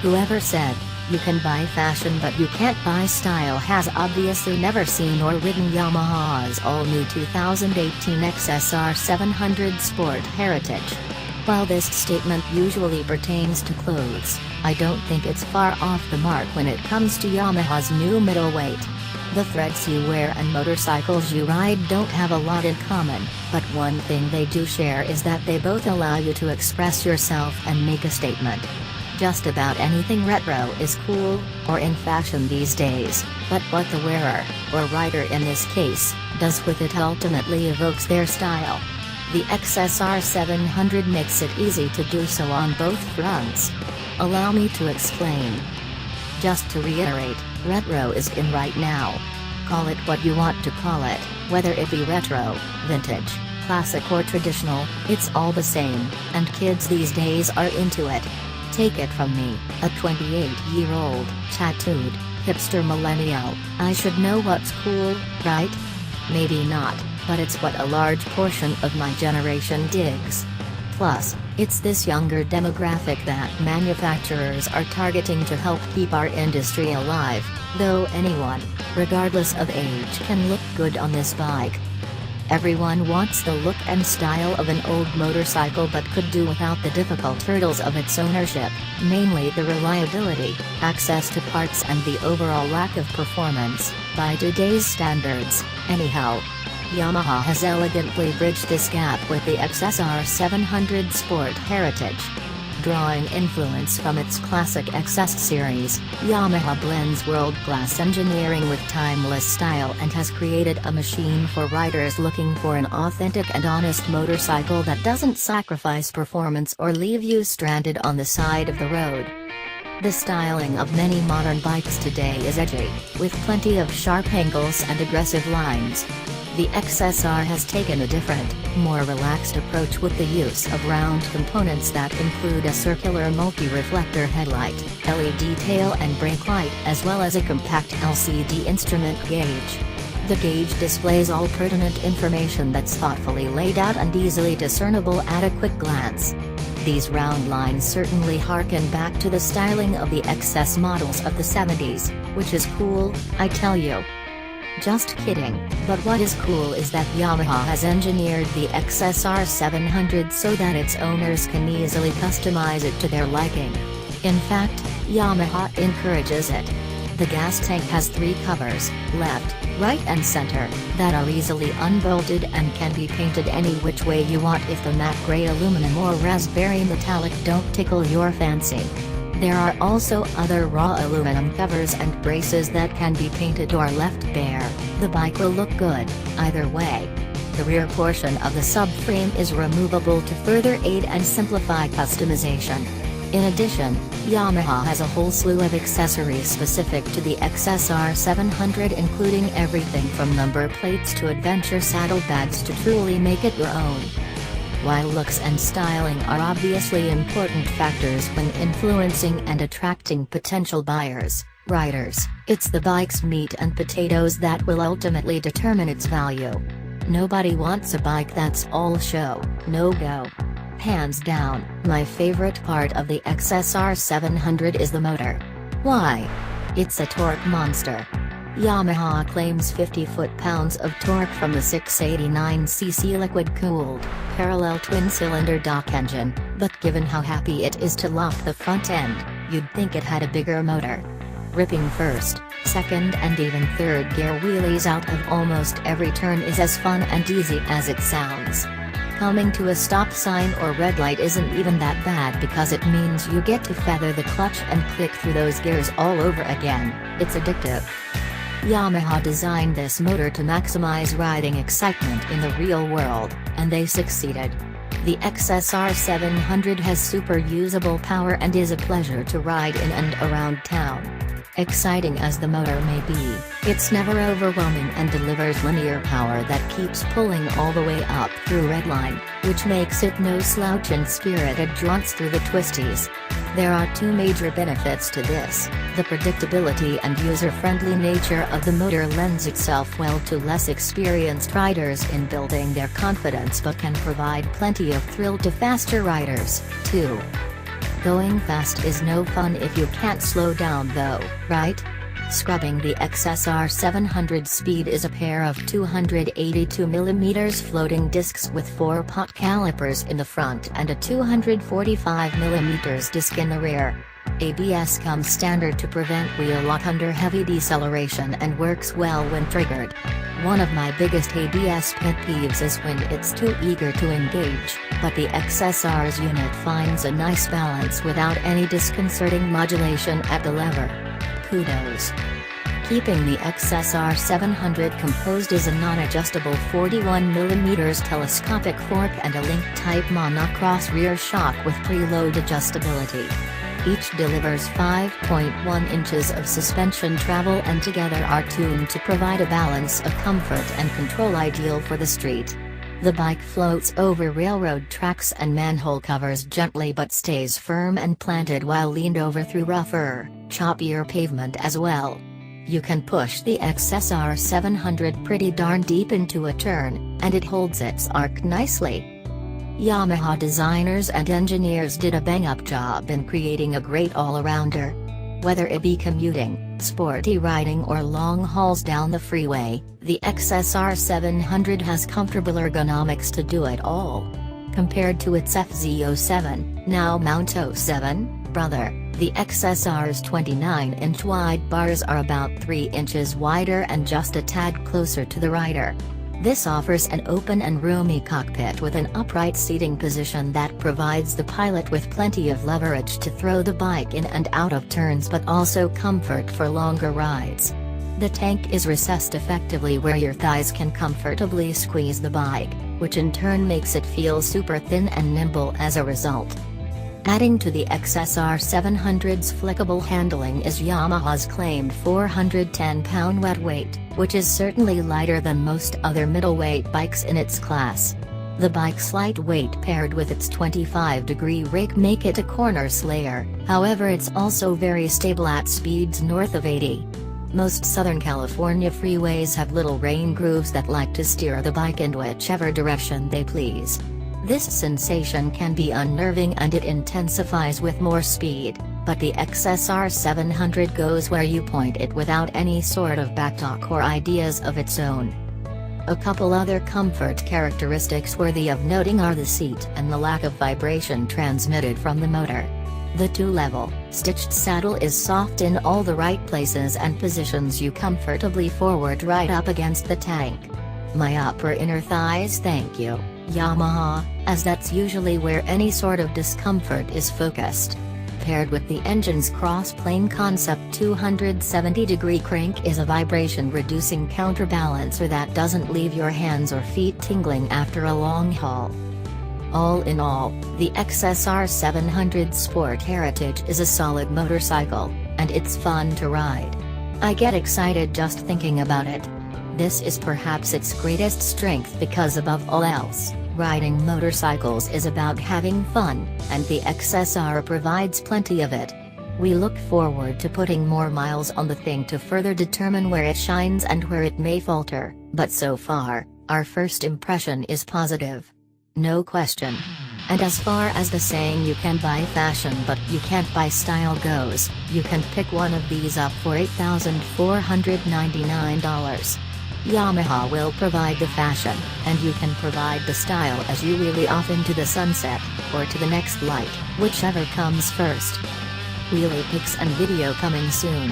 Whoever said, "You can buy fashion but you can't buy style" has obviously never seen or ridden Yamaha's all-new 2018 XSR700 Sport Heritage. While this statement usually pertains to clothes, I don't think it's far off the mark when it comes to Yamaha's new middleweight. The threads you wear and motorcycles you ride don't have a lot in common, but one thing they do share is that they both allow you to express yourself and make a statement. Just about anything retro is cool, or in fashion these days, but what the wearer, or rider in this case, does with it ultimately evokes their style. The XSR700 makes it easy to do so on both fronts. Allow me to explain. Just to reiterate, retro is in right now. Call it what you want to call it, whether it be retro, vintage, classic or traditional, it's all the same, and kids these days are into it. Take it from me, a 28-year-old, tattooed, hipster millennial, I should know what's cool, right? Maybe not, but it's what a large portion of my generation digs. Plus, it's this younger demographic that manufacturers are targeting to help keep our industry alive, though anyone, regardless of age, can look good on this bike. Everyone wants the look and style of an old motorcycle but could do without the difficult hurdles of its ownership, mainly the reliability, access to parts and the overall lack of performance, by today's standards, anyhow. Yamaha has elegantly bridged this gap with the XSR700 Sport Heritage. Drawing influence from its classic XS series, Yamaha blends world-class engineering with timeless style and has created a machine for riders looking for an authentic and honest motorcycle that doesn't sacrifice performance or leave you stranded on the side of the road. The styling of many modern bikes today is edgy, with plenty of sharp angles and aggressive lines. The XSR has taken a different, more relaxed approach with the use of round components that include a circular multi-reflector headlight, LED tail and brake light as well as a compact LCD instrument gauge. The gauge displays all pertinent information that's thoughtfully laid out and easily discernible at a quick glance. These round lines certainly harken back to the styling of the XS models of the 70s, which is cool, I tell you. Just kidding, but what is cool is that Yamaha has engineered the XSR700 so that its owners can easily customize it to their liking. In fact, Yamaha encourages it. The gas tank has 3 covers, left, right and center, that are easily unbolted and can be painted any which way you want if the matte gray aluminum or raspberry metallic don't tickle your fancy. There are also other raw aluminum covers and braces that can be painted or left bare. The bike will look good, either way. The rear portion of the subframe is removable to further aid and simplify customization. In addition, Yamaha has a whole slew of accessories specific to the XSR700, including everything from number plates to adventure saddlebags to truly make it your own. While looks and styling are obviously important factors when influencing and attracting potential buyers, riders, it's the bike's meat and potatoes that will ultimately determine its value. Nobody wants a bike that's all show, no go. Hands down, my favorite part of the XSR700 is the motor. Why? It's a torque monster. Yamaha claims 50 foot-pounds of torque from the 689cc liquid-cooled, parallel twin-cylinder DOC engine, but given how happy it is to lock the front end, you'd think it had a bigger motor. Ripping first, second and even third gear wheelies out of almost every turn is as fun and easy as it sounds. Coming to a stop sign or red light isn't even that bad because it means you get to feather the clutch and click through those gears all over again. It's addictive. Yamaha designed this motor to maximize riding excitement in the real world, and they succeeded. The XSR700 has super usable power and is a pleasure to ride in and around town. Exciting as the motor may be, it's never overwhelming and delivers linear power that keeps pulling all the way up through redline, which makes it no slouch in spirited jaunts through the twisties. There are 2 major benefits to this. The predictability and user-friendly nature of the motor lends itself well to less experienced riders in building their confidence but can provide plenty of thrill to faster riders, too. Going fast is no fun if you can't slow down though, right? Scrubbing the XSR700 speed is a pair of 282mm floating discs with 4-pot calipers in the front and a 245mm disc in the rear. ABS comes standard to prevent wheel lock under heavy deceleration and works well when triggered. One of my biggest ABS pet peeves is when it's too eager to engage, but the XSR's unit finds a nice balance without any disconcerting modulation at the lever. Kudos. Keeping the XSR700 composed is a non-adjustable 41mm telescopic fork and a link-type monocross rear shock with preload adjustability. Each delivers 5.1 inches of suspension travel and together are tuned to provide a balance of comfort and control ideal for the street. The bike floats over railroad tracks and manhole covers gently but stays firm and planted while leaned over through rougher, choppier pavement as well. You can push the XSR700 pretty darn deep into a turn, and it holds its arc nicely. Yamaha designers and engineers did a bang-up job in creating a great all-arounder. Whether it be commuting, sporty riding or long hauls down the freeway, the XSR700 has comfortable ergonomics to do it all. Compared to its FZ07, now Mount 07, brother, the XSR's 29-inch wide bars are about 3 inches wider and just a tad closer to the rider. This offers an open and roomy cockpit with an upright seating position that provides the pilot with plenty of leverage to throw the bike in and out of turns but also comfort for longer rides. The tank is recessed effectively where your thighs can comfortably squeeze the bike, which in turn makes it feel super thin and nimble as a result. Adding to the XSR700's flexible handling is Yamaha's claimed 410-pound wet weight, which is certainly lighter than most other middleweight bikes in its class. The bike's light weight paired with its 25-degree rake make it a corner slayer, however it's also very stable at speeds north of 80. Most Southern California freeways have little rain grooves that like to steer the bike in whichever direction they please. This sensation can be unnerving and it intensifies with more speed, but the XSR700 goes where you point it without any sort of backtalk or ideas of its own. A couple other comfort characteristics worthy of noting are the seat and the lack of vibration transmitted from the motor. The two-level, stitched saddle is soft in all the right places and positions you comfortably forward right up against the tank. My upper inner thighs thank you, Yamaha, as that's usually where any sort of discomfort is focused. Paired with the engine's cross-plane concept 270-degree crank is a vibration-reducing counterbalancer that doesn't leave your hands or feet tingling after a long haul. All in all, the XSR700 Sport Heritage is a solid motorcycle, and it's fun to ride. I get excited just thinking about it. This is perhaps its greatest strength because above all else, riding motorcycles is about having fun, and the XSR provides plenty of it. We look forward to putting more miles on the thing to further determine where it shines and where it may falter, but so far, our first impression is positive. No question. And as far as the saying you can buy fashion but you can't buy style goes, you can pick one of these up for $8,499. Yamaha will provide the fashion, and you can provide the style as you wheelie off into the sunset, or to the next light, whichever comes first. Wheelie pics and video coming soon.